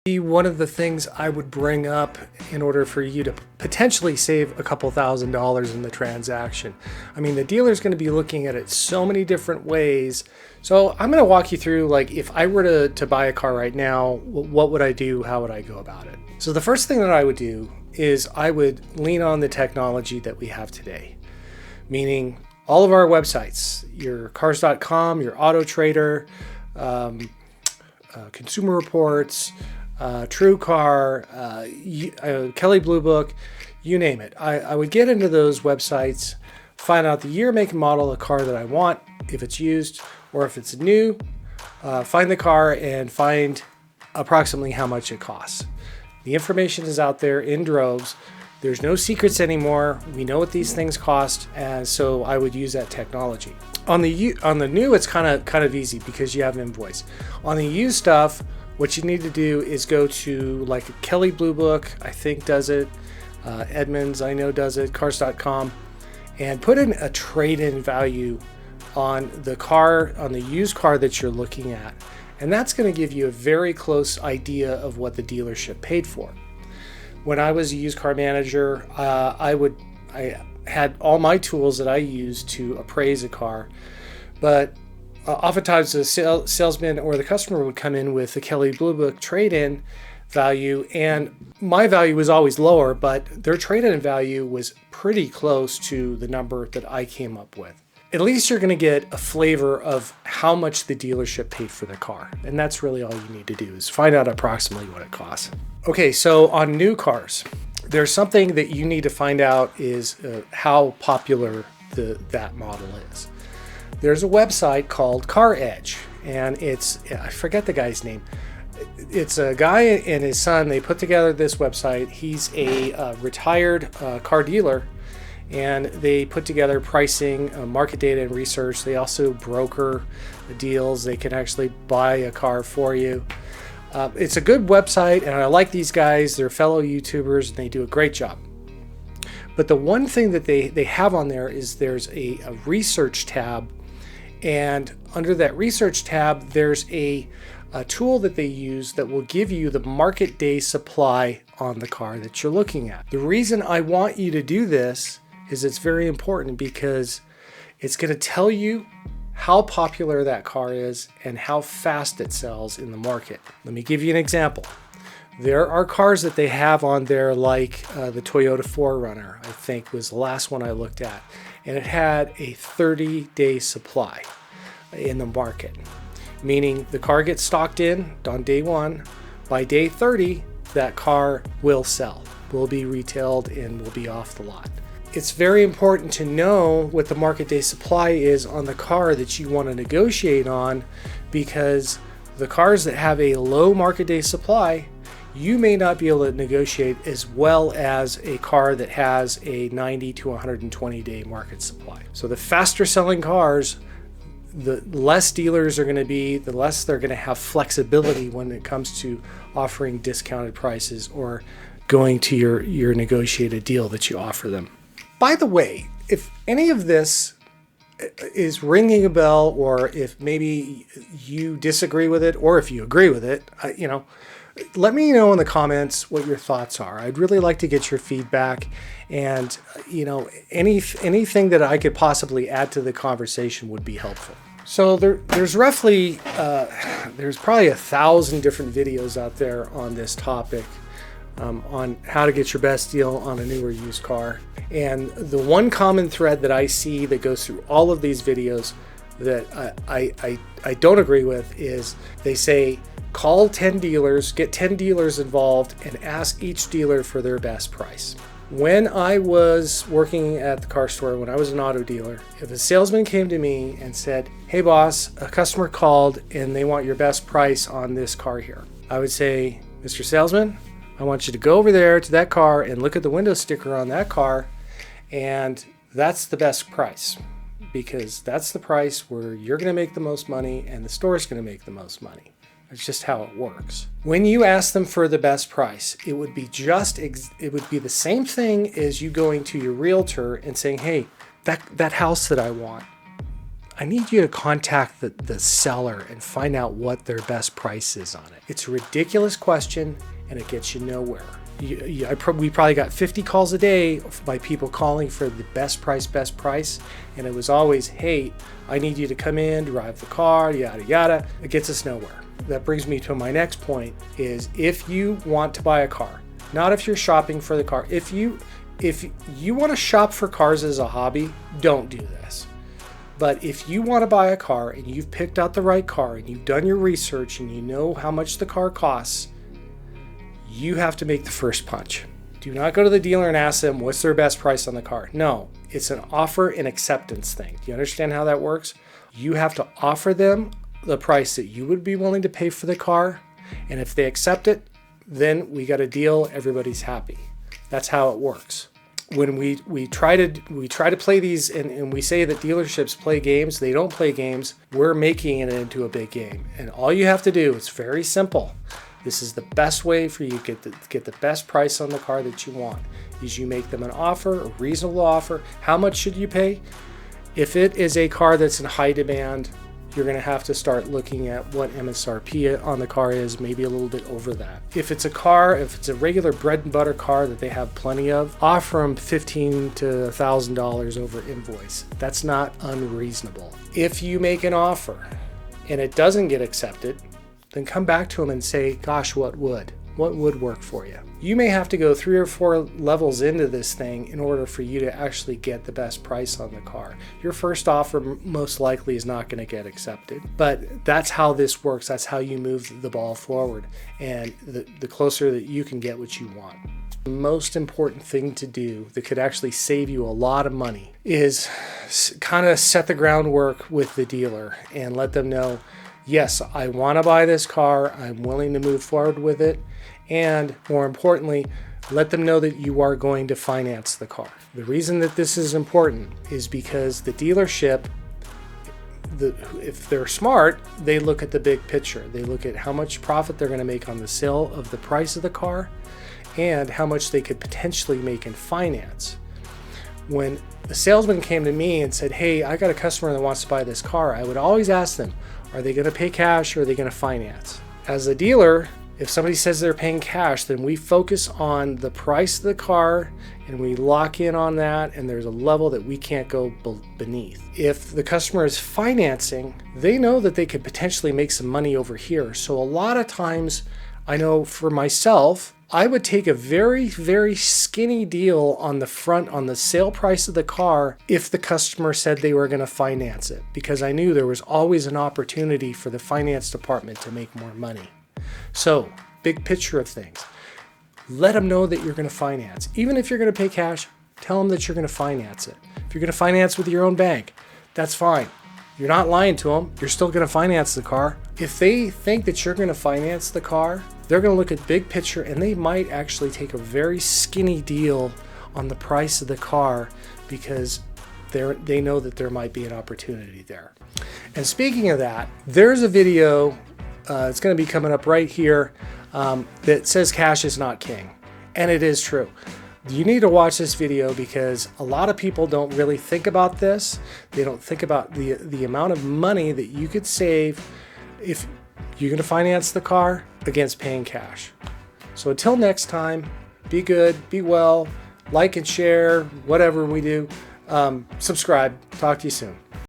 Be one of the things I would bring up in order for you to potentially save a couple $1,000s in the transaction. I mean, the dealer's going to be looking at it so many different ways. So I'm going to walk you through, like, if I were to buy a car right now, what would I do? How would I go about it? So the first thing that I would do is I would lean on the technology that we have today, meaning all of our websites, your cars.com, your Auto Trader, Consumer Reports, TrueCar, Kelley Blue Book, you name it. I would get into those websites, find out the year, make, and model of the car that I want, if it's used or if it's new, find the car and find approximately how much it costs. The information is out there in droves. There's no secrets anymore. We know what these things cost, and so I would use that technology. On the new, it's kind of easy because you have invoice. On the used stuff, what you need to do is go to, like, Kelley Blue Book, I think does it, Edmunds, I know does it, cars.com, and put in a trade-in value on the car, on the used car that you're looking at. And that's going to give you a very close idea of what the dealership paid for. When I was a used car manager, I had all my tools that I used to appraise a car, but oftentimes the salesman or the customer would come in with the Kelley Blue Book trade-in value, and my value was always lower, but their trade-in value was pretty close to the number that I came up with. At least you're going to get a flavor of how much the dealership paid for the car, and that's really all you need to do is find out approximately what it costs. Okay, so on new cars, there's something that you need to find out is how popular that model is. There's a website called CarEdge, and I forget the guy's name. It's a guy and his son. They put together this website. He's a retired car dealer, and they put together pricing, market data, and research. They also broker deals. They can actually buy a car for you. It's a good website, and I like these guys. They're fellow YouTubers, and they do a great job. But the one thing that they have on there is there's a research tab. And under that research tab, there's a tool that they use that will give you the market day supply on the car that you're looking at. The reason I want you to do this is it's very important because it's going to tell you how popular that car is and how fast it sells in the market. Let me give you an example. There are cars that they have on there, like the Toyota 4Runner, I think was the last one I looked at, and it had a 30-day supply in the market, meaning the car gets stocked in on day 1. By day 30, that car will sell, will be retailed, and will be off the lot. It's very important to know what the market day supply is on the car that you want to negotiate on, because the cars that have a low market day supply, you may not be able to negotiate as well as a car that has a 90 to 120 day market supply. So the faster selling cars, the less dealers are going to be, the less they're going to have flexibility when it comes to offering discounted prices or going to your negotiated deal that you offer them. By the way, if any of this is ringing a bell, or if maybe you disagree with it, or if you agree with it, let me know in the comments what your thoughts are. I'd really like to get your feedback, and anything that I could possibly add to the conversation would be helpful. So there's roughly there's probably 1,000 different videos out there on this topic, on how to get your best deal on a new or used car. And the one common thread that I see that goes through all of these videos that I don't agree with is they say, call 10 dealers, get 10 dealers involved, and ask each dealer for their best price. When I was working at the car store, when I was an auto dealer, if a salesman came to me and said, hey boss, a customer called and they want your best price on this car here, I would say, Mr. Salesman, I want you to go over there to that car and look at the window sticker on that car, and that's the best price, because that's the price where you're going to make the most money and the store's going to make the most money. It's just how it works. When you ask them for the best price, it would be the same thing as you going to your realtor and saying, hey, that house that I want, I need you to contact the seller and find out what their best price is on it. It's a ridiculous question and it gets you nowhere. We probably got 50 calls a day by people calling for the best price. And it was always, hey, I need you to come in, drive the car, yada, yada. It gets us nowhere. That brings me to my next point is if you want to buy a car, not if you're shopping for the car. If you want to shop for cars as a hobby, don't do this. But if you want to buy a car and you've picked out the right car and you've done your research and you know how much the car costs, you have to make the first punch. Do not go to the dealer and ask them what's their best price on the car. No, it's an offer and acceptance thing. Do you understand how that works? You have to offer them the price that you would be willing to pay for the car. And if they accept it, then we got a deal, everybody's happy. That's how it works. When we try to play these and we say that dealerships play games, they don't play games. We're making it into a big game. And all you have to do, it's very simple. This is the best way for you to get the best price on the car that you want, is you make them an offer, a reasonable offer. How much should you pay? If it is a car that's in high demand, you're going to have to start looking at what MSRP on the car is, maybe a little bit over that. If it's a regular bread and butter car that they have plenty of, offer them $1,500 to $1,000 over invoice. That's not unreasonable. If you make an offer and it doesn't get accepted, then come back to them and say, gosh, what would work for you? You may have to go 3 or 4 levels into this thing in order for you to actually get the best price on the car. Your first offer most likely is not going to get accepted, but that's how this works. That's how you move the ball forward, and the closer that you can get what you want. The most important thing to do that could actually save you a lot of money is kind of set the groundwork with the dealer and let them know, yes, I want to buy this car. I'm willing to move forward with it. And more importantly, let them know that you are going to finance the car. The reason that this is important is because the dealership, if they're smart, they look at the big picture. They look at how much profit they're going to make on the sale of the price of the car and how much they could potentially make in finance. When the salesman came to me and said, hey, I got a customer that wants to buy this car, I would always ask them, are they going to pay cash or are they going to finance? As a dealer, if somebody says they're paying cash, then we focus on the price of the car and we lock in on that, and there's a level that we can't go beneath. If the customer is financing, they know that they could potentially make some money over here. So a lot of times, I know for myself, I would take a very, very skinny deal on the front on the sale price of the car if the customer said they were going to finance it, because I knew there was always an opportunity for the finance department to make more money. So, big picture of things. Let them know that you're going to finance. Even if you're going to pay cash, tell them that you're going to finance it. If you're going to finance with your own bank, that's fine. You're not lying to them. You're still going to finance the car. If they think that you're going to finance the car, they're going to look at big picture and they might actually take a very skinny deal on the price of the car because they know that there might be an opportunity there. And speaking of that, there's a video, it's going to be coming up right here, that says cash is not king. And it is true. You need to watch this video because a lot of people don't really think about this. They don't think about the amount of money that you could save if you're going to finance the car against paying cash. So until next time, be good, be well, like and share, whatever we do. Subscribe. Talk to you soon.